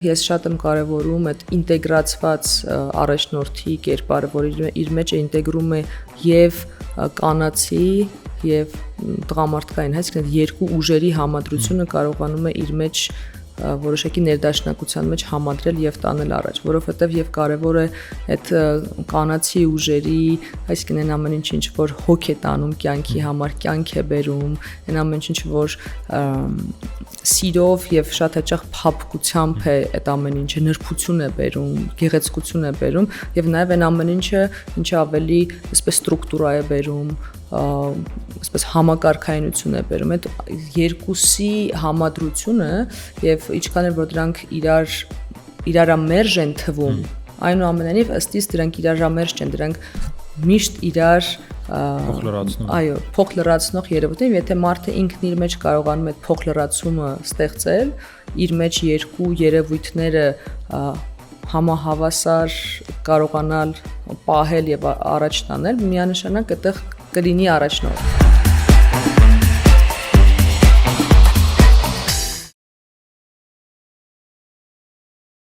Ես շատ եմ կարևորում այդ ինտեգրացված առաջնորդի կերպարը, որ իր մեջ ինտեգրում է եւ կանացի եւ տղամարդկային, այսինքն երկու ուժերի համադրությունը կարողանում է իր մեջ որոշակի ներդաշնակության մեջ համադրել եւ տանել առաջ, որովհետեւ եւ կարեւոր է այդ կանացի ուժերի, այսինքն այն ամեն ինչ որ հոգ է տանում կյանքի համար, կյանք է բերում, այն ամեն ինչ որ սիրով եւ շատ հաճախ փափկությամբ է այդ ամեն ինչը նրբություն է բերում, գեղեցկություն է բերում եւ նաեւ այն ամեն ինչը ավելի այսպես ստրուկտուրա է բերում, այսպես համակարգայնություն է բերում, այդ երկուսի համադրությունը եւ ինչքան որ դրանք իրարամերժ են թվում, այնուամենայնիվ ըստ իս դրանք իրարամերժ չեն, դրանք միշտ իրար փոխ լրացնող երևույթ են, եթե մարդը ինքն իր մեջ կարողանում է փոխ լրացումը ստեղծել, իր մեջ երկու երևույթները համահավասար կարողանալ պահել եւ առաջ տանել, միանշանակ այդտեղ կլինի առաջնորդ։